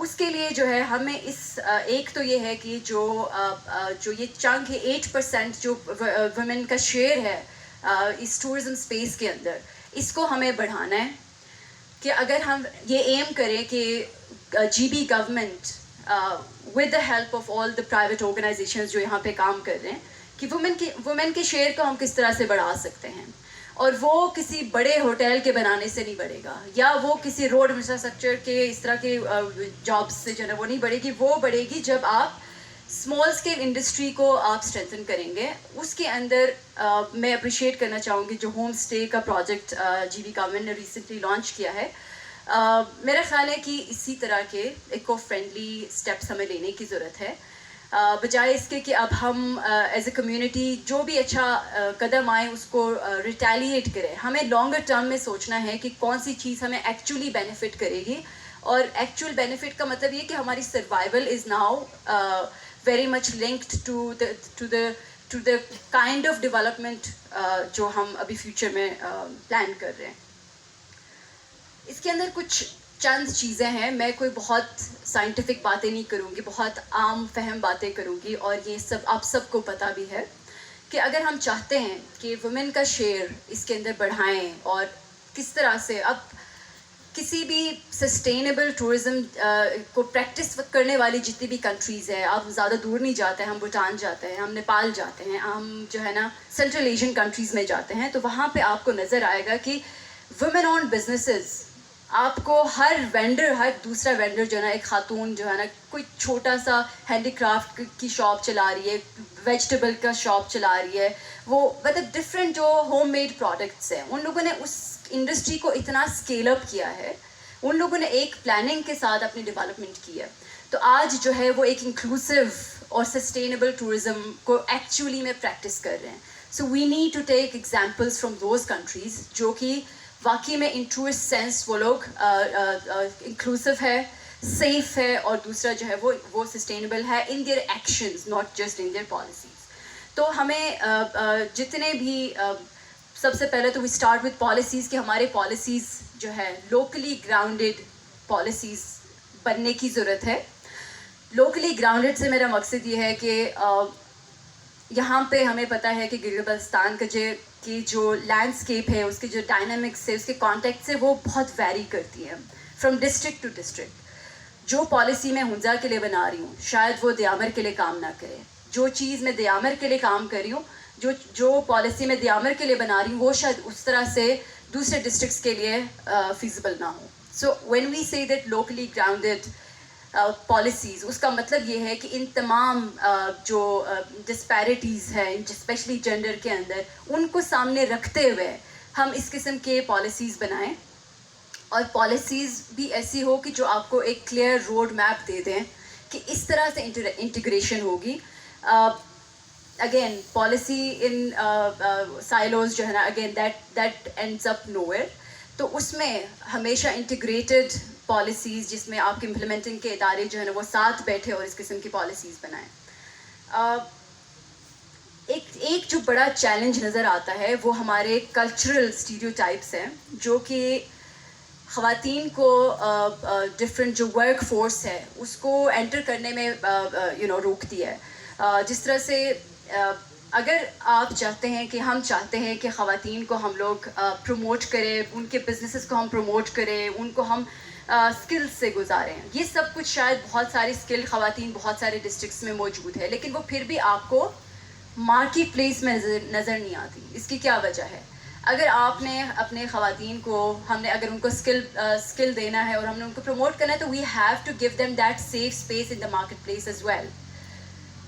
اس کے لیے جو ہے ہمیں ایک تو یہ ہے کہ جو یہ چنک ہے 8% جو ویمن کا شیئر ہے اس ٹورزم اسپیس کے اندر، اس کو ہمیں بڑھانا ہے. کہ اگر ہم یہ ایم کریں کہ G B government with the help of all the private organizations جو یہاں پہ کام کر رہے ہیں، کہ وومن کے شیئر کو ہم کس طرح سے بڑھا سکتے ہیں. اور وہ کسی بڑے ہوٹل کے بنانے سے نہیں بڑھے گا، یا وہ کسی روڈ انفراسٹرکچر کے اس طرح کے جابس سے جو ہے وہ نہیں بڑھے گی. وہ بڑھے گی جب آپ اسمال اسکیل انڈسٹری کو آپ اسٹرینتھن کریں گے. اس کے اندر میں اپریشیٹ کرنا چاہوں گی جو ہوم اسٹے کا پروجیکٹ جی بی گورنمنٹ نے ریسنٹلی لانچ کیا ہے. میرا خیال ہے کہ اسی طرح کے ایکو فرینڈلی اسٹیپس ہمیں لینے کی ضرورت ہے، بجائے اس کے کہ اب ہم ایز اے کمیونٹی جو بھی اچھا قدم آئے اس کو ریٹیلیٹ کریں. ہمیں لانگر ٹرم میں سوچنا ہے کہ کون سی چیز ہمیں ایکچولی بینیفٹ کرے گی. اور ایکچوئل بینیفٹ کا مطلب یہ کہ ہماری survival is now very much linked to the kind of development جو ہم ابھی فیوچر میں پلان کر رہے ہیں. اس کے اندر کچھ چند چیزیں ہیں. میں کوئی بہت سائنٹیفک باتیں نہیں کروں گی، بہت عام فہم باتیں کروں گی، اور یہ سب آپ سب کو پتہ بھی ہے کہ اگر ہم چاہتے ہیں کہ وومن کا شیئر اس کے اندر بڑھائیں، اور کس طرح سے اب کسی بھی سسٹینیبل ٹورزم کو پریکٹس کرنے والی جتنی بھی کنٹریز ہیں، آپ زیادہ دور نہیں جاتے ہیں، ہم بھوٹان جاتے ہیں، ہم نیپال جاتے ہیں، ہم جو ہے نا سینٹرل ایشین کنٹریز میں جاتے ہیں، تو وہاں پہ آپ کو نظر آئے گا کہ وومن اون بزنسز، آپ کو ہر دوسرا وینڈر جو ہے نا، ایک خاتون جو ہے نا کوئی چھوٹا سا ہینڈی کرافٹ کی شاپ چلا رہی ہے، ویجیٹیبل کا شاپ چلا رہی ہے، وہ مطلب ڈفرینٹ جو ہوم میڈ پروڈکٹس ہیں، ان لوگوں نے اس انڈسٹری کو اتنا اسکیل اپ کیا ہے، ان لوگوں نے ایک پلاننگ کے ساتھ اپنی ڈیولپمنٹ کی ہے. تو آج جو ہے وہ ایک انکلوسیو اور سسٹینیبل ٹورزم کو ایکچولی میں پریکٹس کر رہے ہیں. So we need to take examples from those countries جو کہ واقعی میں ان ٹروسٹ سینس وہ لوگ انکلوسیو ہے، سیف ہے، اور دوسرا جو ہے وہ سسٹینیبل ہے in their actions, not just in their policies. تو ہمیں جتنے بھی سب سے پہلے تو وی اسٹارٹ وتھ پالیسیز، کہ ہمارے پالیسیز جو ہے لوکلی گراؤنڈیڈ پالیسیز بننے کی ضرورت ہے. لوکلی گراؤنڈیڈ سے میرا مقصد یہ ہے کہ یہاں پہ ہمیں پتہ ہے کہ گلگت بلتستان کی جو لینڈسکیپ ہے، اس کے جو ڈائنامکس ہے، اس کے کانٹیکٹ سے وہ بہت ویری کرتی ہے فرام ڈسٹرکٹ ٹو ڈسٹرکٹ. جو پالیسی میں ہنزا کے لیے بنا رہی ہوں شاید وہ دیامر کے لیے کام نہ کرے، جو چیز میں دیامر کے لیے کام کر رہی ہوں، جو پالیسی میں دیامر کے لیے بنا رہی ہوں، وہ شاید اس طرح سے دوسرے ڈسٹرکٹس کے لیے فیزیبل نہ ہو. سو وین وی سے دیٹ لوکلی گراؤنڈیڈ پالیسیز، اس کا مطلب یہ ہے کہ ان تمام جو ڈسپیرٹیز ہیں اسپیشلی جینڈر کے اندر، ان کو سامنے رکھتے ہوئے ہم اس قسم کے پالیسیز بنائیں، اور پالیسیز بھی ایسی ہو کہ جو آپ کو ایک کلیئر روڈ میپ دے دیں کہ اس طرح سے انٹیگریشن ہوگی. اگین پالیسی ان سائلوز جو ہے نا، again that ends up nowhere. تو اس میں ہمیشہ انٹیگریٹڈ پالیسیز، جس میں آپ کے امپلیمنٹنگ کے ادارے جو ہے نا وہ ساتھ بیٹھے اور اس قسم کی پالیسیز بنائیں. ایک جو بڑا چیلنج نظر آتا ہے وہ ہمارے کلچرل اسٹیریوٹائپس ہیں، جو کہ خواتین کو ڈفرینٹ جو ورک فورس ہے اس کو انٹر کرنے میں روکتی ہے. جس طرح سے اگر آپ چاہتے ہیں کہ ہم چاہتے ہیں کہ خواتین کو ہم لوگ پروموٹ کریں، ان کے بزنسز کو ہم پروموٹ کریں، ان کو ہم اسکلز سے گزاریں، یہ سب کچھ شاید بہت ساری اسکل خواتین بہت سارے ڈسٹرکٹس میں موجود ہے، لیکن وہ پھر بھی آپ کو مارکیٹ پلیس میں نظر نہیں آتی. اس کی کیا وجہ ہے؟ اگر آپ نے اپنے خواتین کو اگر ان کو اسکل دینا ہے اور ہم نے ان کو پروموٹ کرنا ہے، تو we have to give them that safe space in the marketplace as well.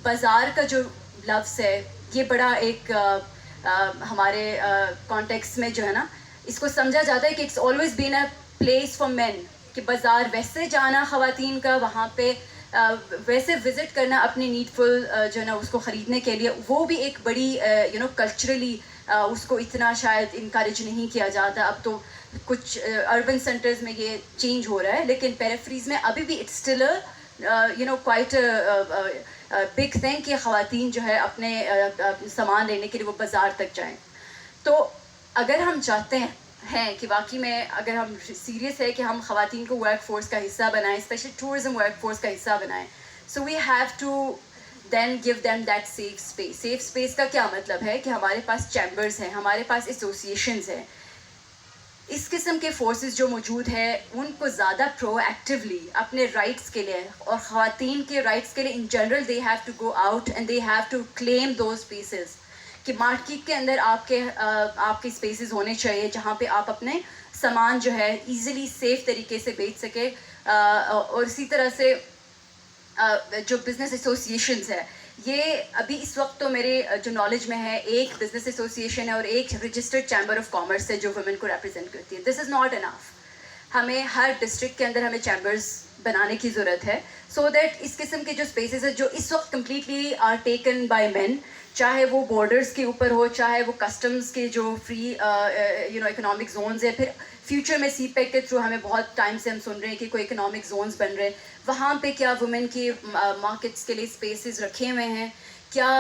بازار کا جو لفظ ہے یہ بڑا ایک ہمارے کانٹیکس میں جو ہے نا، اس کو سمجھا جاتا ہے کہ it's always been a place for men, کہ بازار ویسے جانا خواتین کا، وہاں پہ ویسے وزٹ کرنا اپنی نیڈفل جو ہے نا اس کو خریدنے کے لیے، وہ بھی ایک بڑی کلچرلی اس کو اتنا شاید انکریج نہیں کیا جاتا. اب تو کچھ اربن سینٹرز میں یہ چینج ہو رہا ہے، لیکن پیریفریز میں ابھی بھی it's still quite big thing کہ خواتین جو ہے اپنے سامان لینے کے لیے وہ بازار تک جائیں. تو اگر ہم چاہتے ہیں ہیں کہ واقعی میں اگر ہم سیریس ہے کہ ہم خواتین کو ورک فورس کا حصہ بنائیں, اسپیشلی ٹورزم ورک فورس کا حصہ بنائیں, so we have to then give them that safe space. Safe space کا کیا مطلب ہے کہ ہمارے پاس چیمبرز ہیں, ہمارے پاس ایسوسیشنز ہیں, اس قسم کے فورسز جو موجود ہیں ان کو زیادہ پرو ایکٹیولی اپنے رائٹس کے لیے اور خواتین کے رائٹس کے لیے in general they have to go out and they have to claim those spaces, کہ مارکیٹ کے اندر آپ کے اسپیسز ہونے چاہیے جہاں پہ آپ اپنے سامان جو ہے ایزیلی سیف طریقے سے بیچ سکے. اور اسی طرح سے جو بزنس ایسوسیشنز ہے, یہ ابھی اس وقت تو میرے جو نالج میں ہے ایک بزنس ایسوسیشن ہے اور ایک رجسٹرڈ چیمبر آف کامرس ہے جو ویمن کو ریپرزینٹ کرتی ہے. دس از ناٹ انف. ہمیں ہر ڈسٹرکٹ کے اندر ہمیں چیمبرز بنانے کی ضرورت ہے, سو دیٹ اس قسم کے جو اسپیسیز ہیں جو اس وقت کمپلیٹلی آر ٹیکن بائی مین, چاہے وہ بارڈرس کے اوپر ہو, چاہے وہ کسٹمز کے جو فری اکنامک زونز ہیں, پھر فیوچر میں سی پیک کے تھرو ہمیں بہت ٹائم سے ہم سن رہے ہیں کہ کوئی اکنامک زونز بن رہے ہیں, وہاں پہ کیا وومن کی مارکیٹس کے لیے اسپیسیز رکھے ہوئے ہیں. کیا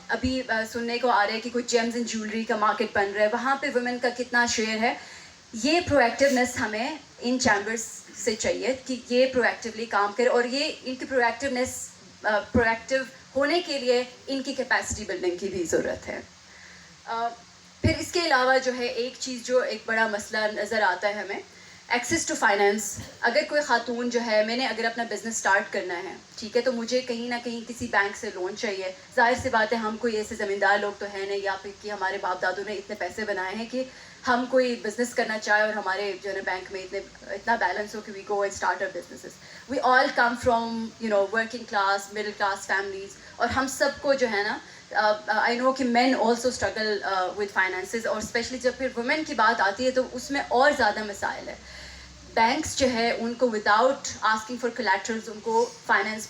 ابھی سننے کو آ رہا ہے کہ کوئی جیمز اینڈ جیولری کا مارکیٹ بن رہا ہے, وہاں پہ وومن کا کتنا شیئر ہے. یہ پرو ایکٹیونیس ہمیں ان چیمبرس سے چاہیے کہ یہ پرو ایکٹیولی کام کرے, اور یہ ان کی پرو ایکٹیو ہونے کے لیے ان کی کیپیسٹی بلڈنگ کی بھی ضرورت ہے. پھر اس کے علاوہ جو ہے ایک چیز جو ایک بڑا مسئلہ نظر آتا ہے ہمیں, ایکسیس ٹو فائنینس. اگر کوئی خاتون جو ہے, میں نے اگر اپنا بزنس اسٹارٹ کرنا ہے, ٹھیک ہے, تو مجھے کہیں نہ کہیں کسی بینک سے لون چاہیے. ظاہر سی بات ہے ہم کوئی ایسے زمیندار لوگ تو ہیں نہیں, یا پھر کہ ہمارے باپ دادوں نے اتنے پیسے بنائے ہیں کہ ہم کوئی بزنس کرنا چاہے اور ہمارے جو ہے بینک میں اتنا بیلنس ہو کہ we go and start our businesses. We all come from working class, middle class families, اور ہم سب کو جو ہے نا آئی نو کہ مین آلسو اسٹرگل ود فائنینسز, اور اسپیشلی جب پھر وومن کی بات آتی ہے تو اس میں اور زیادہ مسائل ہے. بینکس جو ہے ان کو وداؤٹ آسکنگ فار کولیٹرلز ان کو فائنینس